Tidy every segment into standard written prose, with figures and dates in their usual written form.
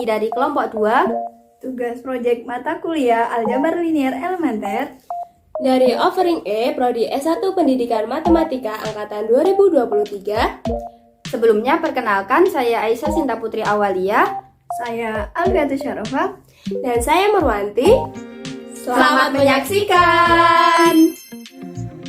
kami dari kelompok 2 tugas proyek mata kuliah Aljabar Linear Elementer dari Offering E, Prodi S1 Pendidikan Matematika Angkatan 2023. Sebelumnya perkenalkan, saya Aisyah Sinta Putri Awalia. Saya Alfiatus Syarofah. Dan saya Marwanti. Selamat menyaksikan.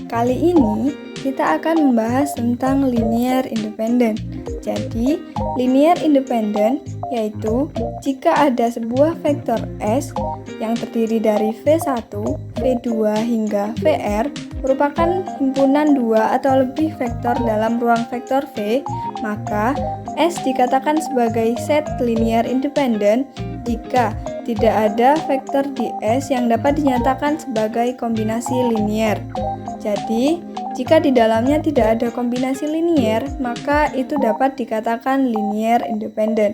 Kali ini kita akan membahas tentang linear independent. Jadi, linear independent yaitu jika ada sebuah vektor S yang terdiri dari V1, V2 hingga Vr merupakan himpunan dua atau lebih vektor dalam ruang vektor V, maka S dikatakan sebagai set linear independent jika tidak ada vektor di S yang dapat dinyatakan sebagai kombinasi linear. Jadi, jika di dalamnya tidak ada kombinasi linear, maka itu dapat dikatakan linear independent.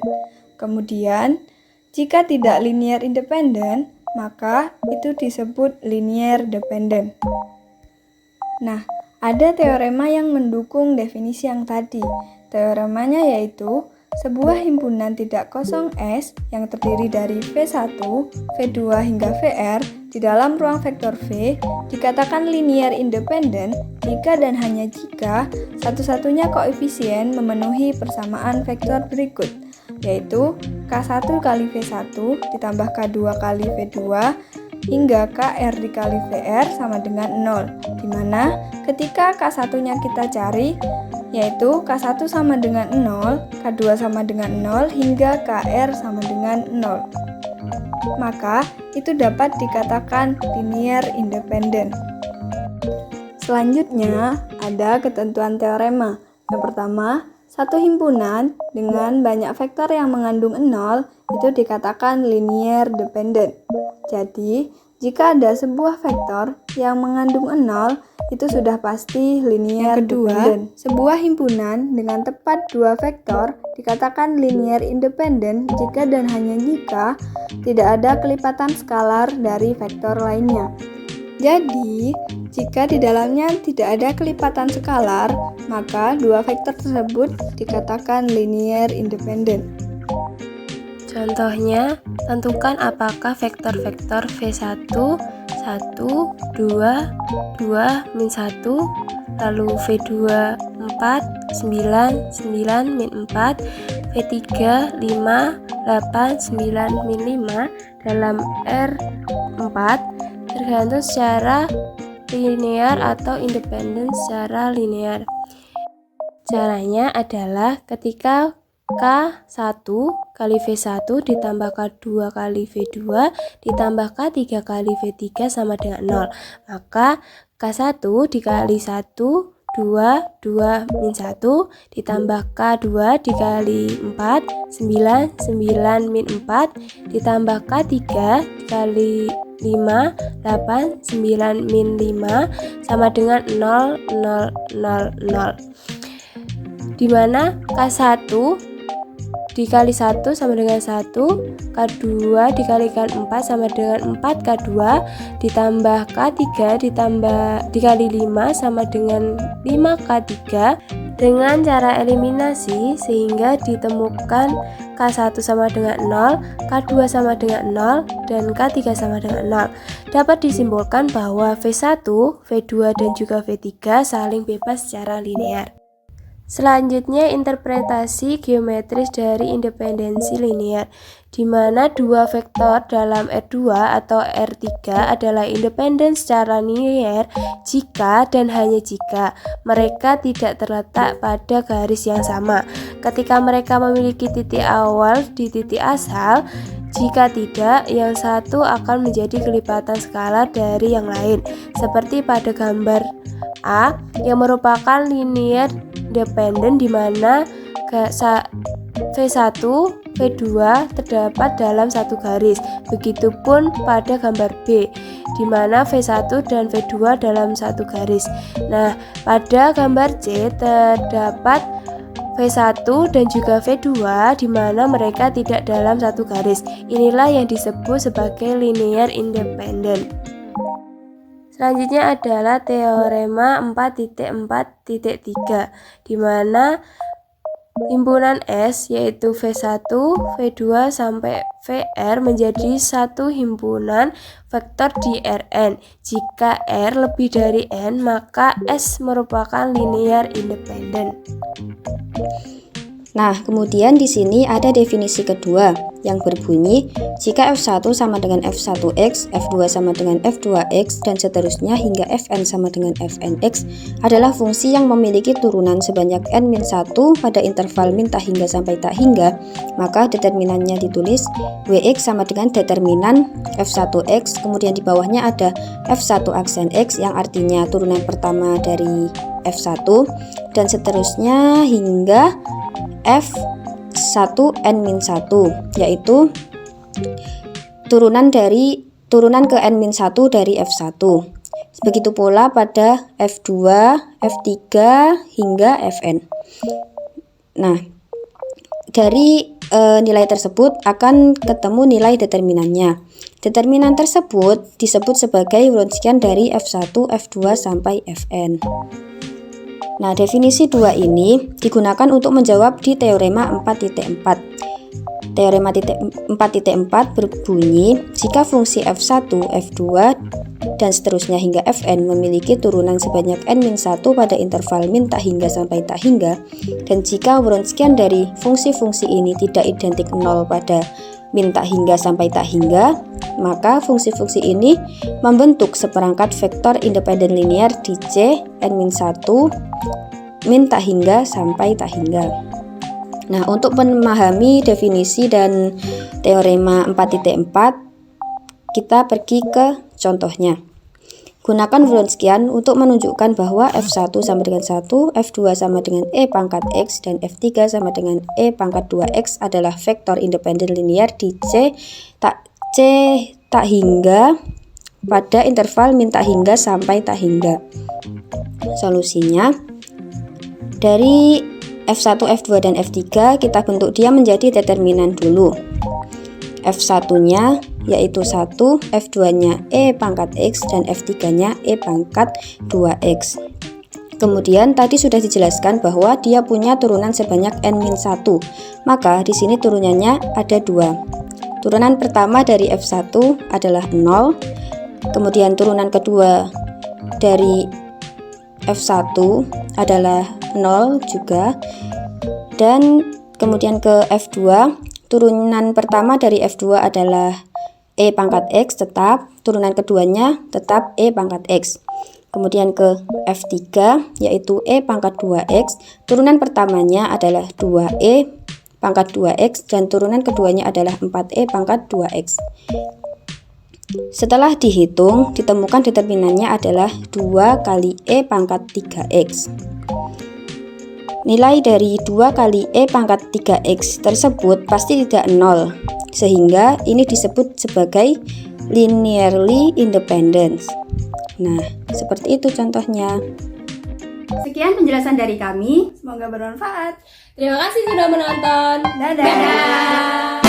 Kemudian, jika tidak linear independent, maka itu disebut linear dependent. Nah, ada teorema yang mendukung definisi yang tadi. Teoremanya yaitu sebuah himpunan tidak kosong S yang terdiri dari V1, V2 hingga Vr di dalam ruang vektor V dikatakan linear independent jika dan hanya jika satu-satunya koefisien memenuhi persamaan vektor berikut, yaitu K1 kali V1 ditambah K2 kali V2 hingga KR dikali VR sama dengan 0, di mana ketika K1-nya kita cari, yaitu K1 sama dengan 0, K2 sama dengan 0, hingga KR sama dengan 0. Maka, itu dapat dikatakan linear independent. Selanjutnya, ada ketentuan teorema. Yang pertama, satu himpunan dengan banyak vektor yang mengandung 0 itu dikatakan linear dependent. Jadi, jika ada sebuah vektor yang mengandung 0, itu sudah pasti linear dependent. Sebuah himpunan dengan tepat dua vektor dikatakan linear independent jika dan hanya jika tidak ada kelipatan skalar dari vektor lainnya. Jadi, jika di dalamnya tidak ada kelipatan skalar, maka dua vektor tersebut dikatakan linear independent. Contohnya, tentukan apakah vektor-vektor V1, 1, 2, 2, min 1, lalu V2, 4, 9, 9, min 4, V3, 5, 8, 9, min 5 dalam R4 tergantung secara linear atau independen secara linear. Caranya adalah ketika K1 kali V1 ditambah K2 kali V2 ditambah K3 kali V3 sama dengan 0. Maka K1 dikali 1, 2, 2 min 1 ditambah K2 dikali 4, 9, 9 min 4 ditambah K3 dikali 5, 8, 9 min 5 sama dengan 0, 0, 0, 0. Dimana K1 dikali 1 sama dengan 1, K2 dikalikan 4 sama dengan 4 K2 ditambah K3 dikali 5 sama dengan 5 K3 dengan cara eliminasi sehingga ditemukan K1 sama dengan 0, K2 sama dengan 0, dan K3 sama dengan 0. Dapat disimpulkan bahwa V1, V2, dan juga V3 saling bebas secara linear. Selanjutnya, interpretasi geometris dari independensi linear, di mana dua vektor dalam R2 atau R3 adalah independen secara linear jika dan hanya jika mereka tidak terletak pada garis yang sama. Ketika mereka memiliki titik awal di titik asal, jika tidak, yang satu akan menjadi kelipatan skalar dari yang lain, seperti pada gambar A yang merupakan linear dependent di mana V1, V2 terdapat dalam satu garis. Begitupun pada gambar B di mana V1 dan V2 dalam satu garis. Nah, pada gambar C terdapat V1 dan juga V2 di mana mereka tidak dalam satu garis. Inilah yang disebut sebagai linear independent. Selanjutnya adalah teorema 4.4.3 di mana himpunan S yaitu V1, V2 sampai VR menjadi satu himpunan vektor di Rn. Jika R lebih dari N, maka S merupakan linear independent. Nah, kemudian di sini ada definisi kedua yang berbunyi jika F1 sama dengan F1x, F2 sama dengan F2x, dan seterusnya hingga Fn sama dengan Fnx adalah fungsi yang memiliki turunan sebanyak n-1 pada interval min tak hingga sampai tak hingga, maka determinannya ditulis Wx sama dengan determinan F1x, kemudian di bawahnya ada F1 aksen x yang artinya turunan pertama dari F1, dan seterusnya hingga F1n-1 yaitu turunan ke n-1 dari F1. Begitu pula pada F2, F3 hingga Fn. Nah, dari nilai tersebut akan ketemu nilai determinannya. Determinan tersebut disebut sebagai Wronskian dari F1, F2 sampai Fn. Nah, definisi 2 ini digunakan untuk menjawab di teorema 4.4. Teorema 4.4 berbunyi, jika fungsi F1, F2, dan seterusnya hingga Fn memiliki turunan sebanyak n-1 pada interval min tak hingga sampai tak hingga, dan jika Wronskian dari fungsi-fungsi ini tidak identik 0 pada min tak hingga sampai tak hingga, maka fungsi-fungsi ini membentuk seperangkat vektor independen linear di C n-1 min tak hingga sampai tak hingga. Nah, untuk memahami definisi dan teorema 4.4, kita pergi ke contohnya. Gunakan Wronskian untuk menunjukkan bahwa F1 sama dengan 1, F2 sama dengan E pangkat X, dan F3 sama dengan E pangkat 2X adalah vektor independen linear di C tak hingga pada interval min tak hingga sampai tak hingga. Solusinya, dari F1, F2, dan F3 kita bentuk dia menjadi determinan dulu. F1-nya yaitu 1, F2-nya E pangkat X, dan F3-nya E pangkat 2X. Kemudian tadi sudah dijelaskan bahwa dia punya turunan sebanyak n-1. Maka di sini turunannya ada 2. Turunan pertama dari F1 adalah 0. Kemudian turunan kedua dari F1 adalah 0 juga. Dan kemudian ke F2, turunan pertama dari F2 adalah E pangkat X tetap, turunan keduanya tetap E pangkat X. Kemudian ke F3 yaitu E pangkat 2X, turunan pertamanya adalah 2E pangkat 2X dan turunan keduanya adalah 4E pangkat 2X. Setelah dihitung, ditemukan determinannya adalah 2 kali E pangkat 3X. Nilai dari 2 kali E pangkat 3X tersebut pasti tidak 0, sehingga ini disebut sebagai linearly independent. Nah, seperti itu contohnya. Sekian penjelasan dari kami, semoga bermanfaat. Terima kasih sudah menonton. Dadah.